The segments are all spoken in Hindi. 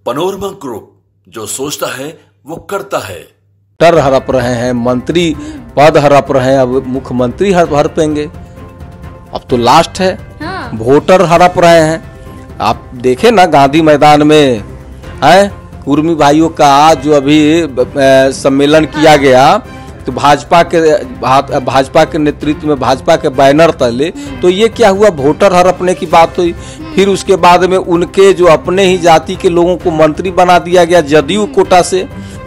पनोरमा ग्रुप, जो सोचता है वो करता है। टर हड़प रहे हैं, मंत्री पद हड़प रहे हैं, अब मुख्यमंत्री हड़पेंगे। अब तो लास्ट है। हाँ। वोटर हड़प रहे हैं। आप देखे ना गांधी मैदान में है कुर्मी भाइयों का आज जो अभी सम्मेलन किया गया, तो भाजपा के नेतृत्व में भाजपा के बैनर तले, तो ये क्या हुआ, वोटर हड़पने की बात हुई। फिर उसके बाद में उनके जो अपने ही जाति के लोगों को मंत्री बना दिया गया जदयू कोटा से,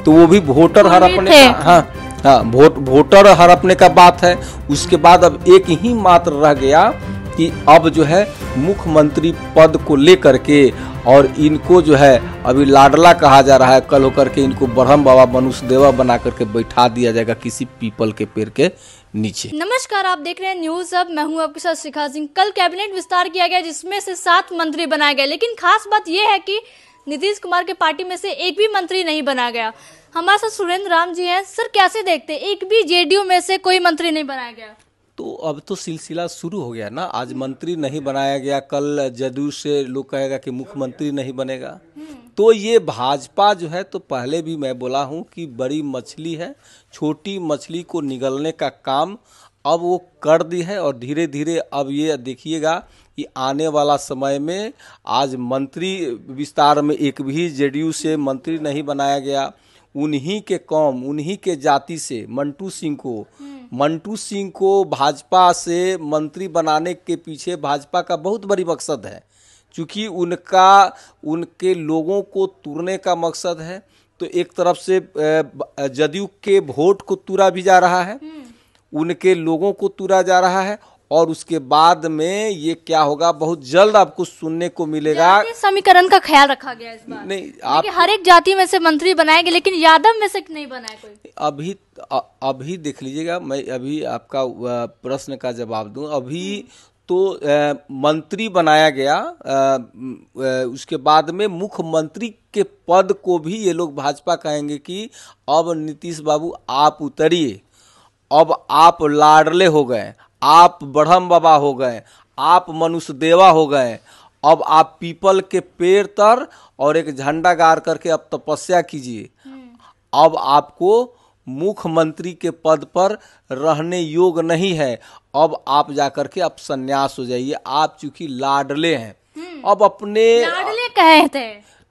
तो वो भी वोटर हड़पने का, हाँ वोटर हड़पने का बात है। उसके बाद अब एक ही मात्र रह गया कि अब जो है मुख्यमंत्री पद को लेकर के, और इनको जो है अभी लाडला कहा जा रहा है, कल होकर के इनको ब्रह्म बाबा मनुष्य देवा बना करके बैठा दिया जाएगा किसी पीपल के पेड़ के नीचे। नमस्कार, आप देख रहे हैं न्यूज अब। मैं हूं आपके साथ शिखा सिंह। कल कैबिनेट विस्तार किया गया जिसमें से 7 मंत्री बनाए गए, लेकिन खास बात यह है कि नीतीश कुमार के पार्टी में से एक भी मंत्री नहीं बना गया। हमारे साथ सुरेंद्र राम जी हैं। सर, कैसे देखते हैं एक भी जेडीयू में से कोई मंत्री नहीं बनाया गया? तो अब तो सिलसिला शुरू हो गया ना, आज मंत्री नहीं बनाया गया, कल जदयू से लोग कहेगा कि मुख्यमंत्री नहीं बनेगा। तो ये भाजपा जो है, तो पहले भी मैं बोला हूँ कि बड़ी मछली है, छोटी मछली को निगलने का काम अब वो कर दी है। और धीरे धीरे अब ये देखिएगा कि आने वाला समय में आज मंत्री विस्तार में एक भी जेडीयू से मंत्री नहीं बनाया गया। उन्हीं के कौम, उन्हीं के जाति से मंटू सिंह को भाजपा से मंत्री बनाने के पीछे भाजपा का बहुत बड़ी मकसद है, क्योंकि उनके लोगों को तुरने का मकसद है। तो एक तरफ से जदयू के वोट को तुरा भी जा रहा है, उनके लोगों को तुरा जा रहा है, और उसके बाद में ये क्या होगा बहुत जल्द आपको सुनने को मिलेगा। समीकरण का ख्याल रखा गया इस बार। नहीं, आप हर एक जाति में से मंत्री बनाएंगे, लेकिन यादव में से नहीं बनाए कोई। अभी देख लीजिएगा, मैं अभी आपका प्रश्न का जवाब दूं। अभी तो मंत्री बनाया गया, उसके बाद में मुख्यमंत्री के पद को भी ये लोग भाजपा कहेंगे कि अब नीतीश बाबू आप उतरिए, अब आप लाडले हो गए, आप ब्रह्म बाबा हो गए, आप मनुष्य देवा हो गए, अब आप पीपल के पेड़ तर और एक झंडा गाड़ करके अब तपस्या कीजिए, अब आपको मुख्यमंत्री के पद पर रहने योग्य नहीं है, अब आप जाकर के अब संन्यास हो जाइए, आप चूंकि लाडले हैं। अब अपने लाडले कहे थे।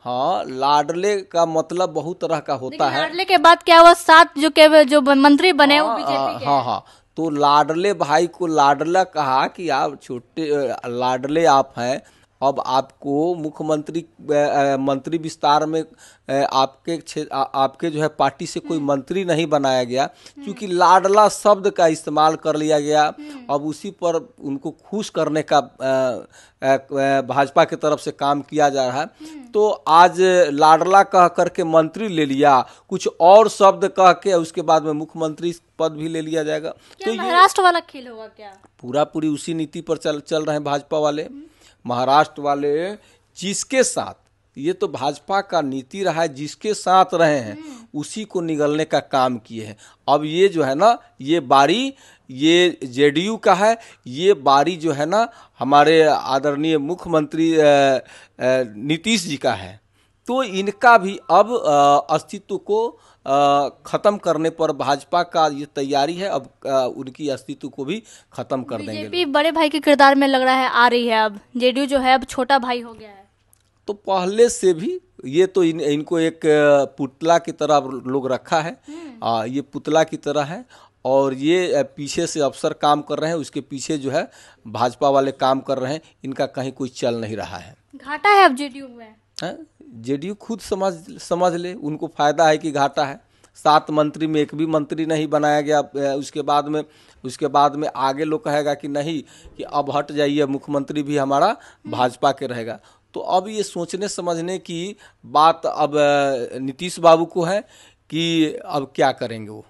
हाँ, लाडले का मतलब बहुत तरह का होता है। लाडले के बाद क्या हुआ, 7 जो मंत्री बने वो बीजेपी के। हाँ, तो लाडले भाई को लाडला कहा कि आप छोटे लाडले आप हैं, अब आपको मुख्यमंत्री मंत्री विस्तार में आपके जो है पार्टी से कोई मंत्री नहीं बनाया गया, क्योंकि लाडला शब्द का इस्तेमाल कर लिया गया। अब उसी पर उनको खुश करने का भाजपा की तरफ से काम किया जा रहा है। तो आज लाडला कह करके मंत्री ले लिया, कुछ और शब्द कह के उसके बाद में मुख्यमंत्री पद भी ले लिया जाएगा। तो महाराष्ट्र वाला खेल होगा क्या? पूरी उसी नीति पर चल रहे हैं भाजपा वाले, महाराष्ट्र वाले, जिसके साथ ये तो भाजपा का नीति रहा है, जिसके साथ रहे हैं उसी को निगलने का काम किए हैं। अब ये जो है ना, ये बारी ये जेडीयू का है, ये बारी जो है ना हमारे आदरणीय मुख्यमंत्री नीतीश जी का है। तो इनका भी अब अस्तित्व को खत्म करने पर भाजपा का ये तैयारी है, अब उनकी अस्तित्व को भी खत्म कर देंगे। बीजेपी बड़े भाई के किरदार में लग रहा है आ रही है, अब जेडीयू जो है अब छोटा भाई हो गया है। तो पहले से भी ये तो इनको एक पुतला की तरह लोग रखा है, ये पुतला की तरह है, और ये पीछे से अफसर काम कर रहे हैं, उसके पीछे जो है भाजपा वाले काम कर रहे हैं, इनका कहीं कोई चल नहीं रहा है। घाटा है अब जेडीयू में। जेडीयू खुद समझ ले, उनको फायदा है कि घाटा है। 7 मंत्री में एक भी मंत्री नहीं बनाया गया। उसके बाद में आगे लोग कहेगा कि नहीं, कि अब हट जाइए, मुख्यमंत्री भी हमारा भाजपा के रहेगा। तो अब ये सोचने समझने की बात अब नीतीश बाबू को है कि अब क्या करेंगे वो।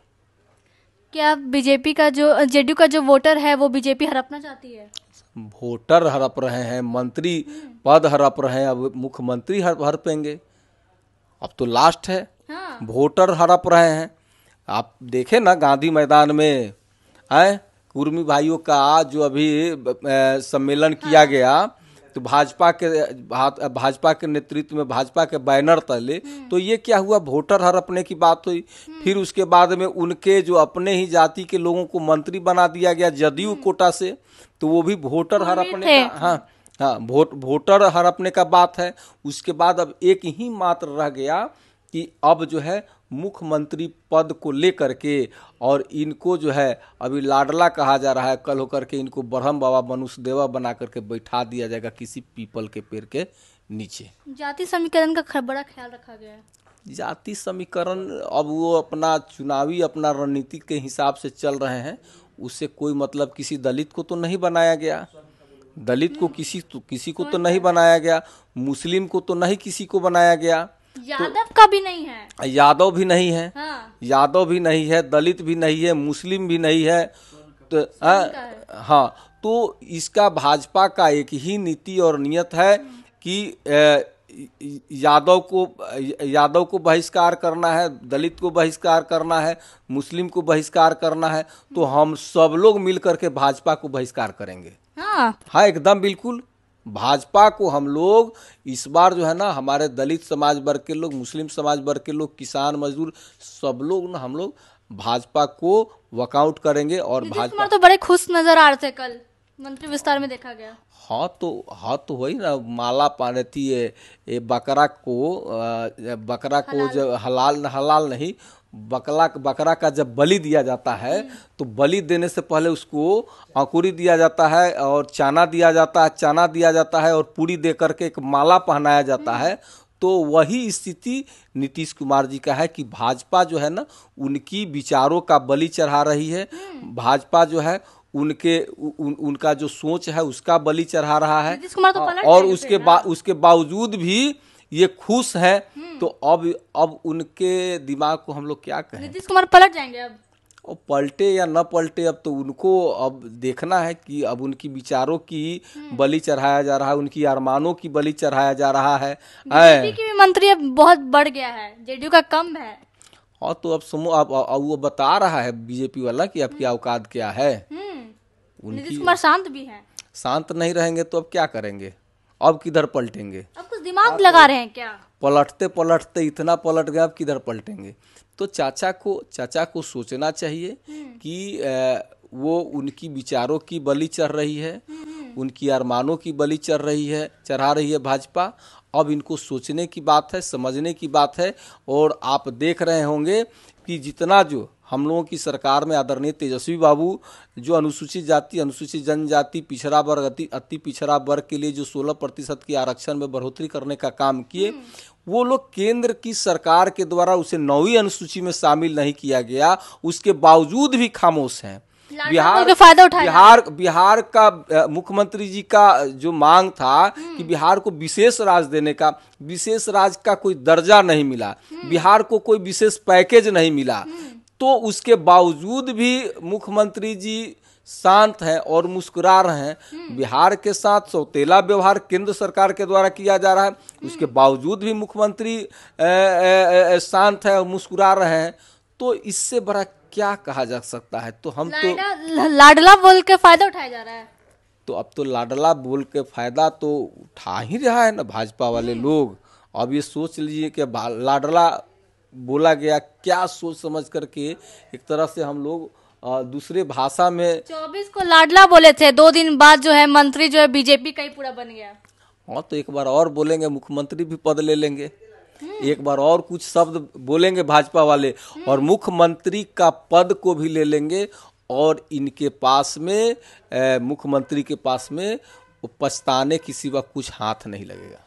क्या बीजेपी का जो जेडीयू का जो वोटर है वो बीजेपी हड़पना चाहती है? वोटर हड़प रहे हैं, मंत्री पद हड़प रहे हैं, अब मुख्यमंत्री हड़पेंगे। अब तो लास्ट है। हाँ। वोटर हड़प रहे हैं। आप देखे ना गांधी मैदान में कुर्मी भाइयों का जो अभी सम्मेलन किया गया, तो भाजपा के नेतृत्व में भाजपा के बैनर तले, तो ये क्या हुआ, वोटर हड़पने की बात हुई। फिर उसके बाद में उनके जो अपने ही जाति के लोगों को मंत्री बना दिया गया जदयू कोटा से, तो वो भी वोटर हड़पने का, हाँ वोटर हड़पने का बात है। उसके बाद अब एक ही मात्र रह गया कि अब जो है मुख्यमंत्री पद को लेकर के, और इनको जो है अभी लाडला कहा जा रहा है, कल होकर के इनको ब्रह्म बाबा मनुष्यदेवा बना करके बैठा दिया जाएगा किसी पीपल के पेड़ के नीचे। जाति समीकरण का बड़ा ख्याल रखा गया है। जाति समीकरण अब वो अपना चुनावी अपना रणनीति के हिसाब से चल रहे हैं, उससे कोई मतलब किसी दलित को तो नहीं बनाया गया, दलित को किसी को तो नहीं बनाया गया, मुस्लिम को तो नहीं किसी को बनाया गया, यादव का भी नहीं है, यादव भी नहीं है, हाँ। यादव भी नहीं है, दलित भी नहीं है, मुस्लिम भी नहीं है, तो हाँ, तो इसका भाजपा का एक ही नीति और नियत है कि यादव को बहिष्कार करना है, दलित को बहिष्कार करना है, मुस्लिम को बहिष्कार करना है, तो हम सब लोग मिल करके भाजपा को बहिष्कार करेंगे। हाँ एकदम बिल्कुल, भाजपा को हम लोग इस बार जो है ना, हमारे दलित समाज वर्ग के लोग, मुस्लिम समाज वर्ग के लोग, किसान मजदूर सब लोग ना, हम लोग भाजपा को वॉकआउट करेंगे। और भाजपा तो बड़े खुश नजर आ रहे थे, कल मंत्री विस्तार में देखा गया। हाँ तो वही ना, माला पाती है ये बकरा को जब हलाल नहीं, बकरा का जब बलि दिया जाता है तो बलि देने से पहले उसको अंकुरी दिया जाता है और चना दिया जाता है और पूरी दे करके एक माला पहनाया जाता है। तो वही स्थिति नीतीश कुमार जी का है कि भाजपा जो है ना, उनकी विचारों का बलि चढ़ा रही है, भाजपा जो है उनका जो सोच है उसका बलि चढ़ा रहा है, और उसके बावजूद भी ये खुश है। तो अब उनके दिमाग को हम लोग क्या कहें, नीतीश कुमार पलट जाएंगे अब, और पलटे या न पलटे, अब तो उनको अब देखना है कि अब उनकी विचारों की बलि चढ़ाया जा रहा है, उनकी अरमानों की बलि चढ़ाया जा रहा है। बीजेपी की भी मंत्री अब बहुत बढ़ गया है, जेडीयू का कम है। और तो अब वो बता रहा है बीजेपी वाला कि आपकी औकात क्या है। नीतीश कुमार शांत भी है, शांत नहीं रहेंगे तो अब क्या करेंगे, अब किधर पलटेंगे, अब कुछ दिमाग लगा रहे हैं क्या, पलटते इतना पलट गए, अब किधर पलटेंगे। तो चाचा को सोचना चाहिए कि वो उनकी विचारों की बलि चढ़ रही है, उनकी अरमानों की बलि चढ़ा रही है भाजपा। अब इनको सोचने की बात है, समझने की बात है। और आप देख रहे होंगे कि जितना जो हम लोगों की सरकार में आदरणीय तेजस्वी बाबू जो अनुसूचित जाति, अनुसूचित जनजाति, पिछड़ा वर्ग, अति पिछड़ा वर्ग के लिए जो 16% की आरक्षण में बढ़ोतरी करने का काम किए, वो लोग केंद्र की सरकार के द्वारा उसे 9वीं अनुसूची में शामिल नहीं किया गया, उसके बावजूद भी खामोश हैं। बिहार का मुख्यमंत्री जी का जो मांग था कि बिहार को विशेष राज्य देने का, विशेष राज्य का कोई दर्जा नहीं मिला, बिहार को कोई विशेष पैकेज नहीं मिला, तो उसके बावजूद भी मुख्यमंत्री जी शांत हैं और मुस्कुरा रहे हैं। बिहार के साथ सौतेला व्यवहार केंद्र सरकार के द्वारा किया जा रहा है, उसके बावजूद भी मुख्यमंत्री शांत है और मुस्कुरा रहे हैं। तो इससे बड़ा क्या कहा जा सकता है। तो हम तो लाडला बोल के फायदा उठाया जा रहा है, तो अब तो लाडला बोल के फायदा तो उठा ही रहा है ना भाजपा वाले लोग। अब ये सोच लीजिए कि लाडला बोला गया, क्या सोच समझ करके एक तरह से हम लोग दूसरे भाषा में 24 को लाडला बोले थे, 2 दिन बाद जो है मंत्री जो है बीजेपी का ही पूरा बन गया। हाँ, तो एक बार और बोलेंगे, मुख्यमंत्री भी पद ले लेंगे, एक बार और कुछ शब्द बोलेंगे भाजपा वाले और मुख्यमंत्री का पद को भी ले लेंगे। और इनके पास में मुख्यमंत्री के पास में पछताने की सिवा कुछ हाथ नहीं लगेगा।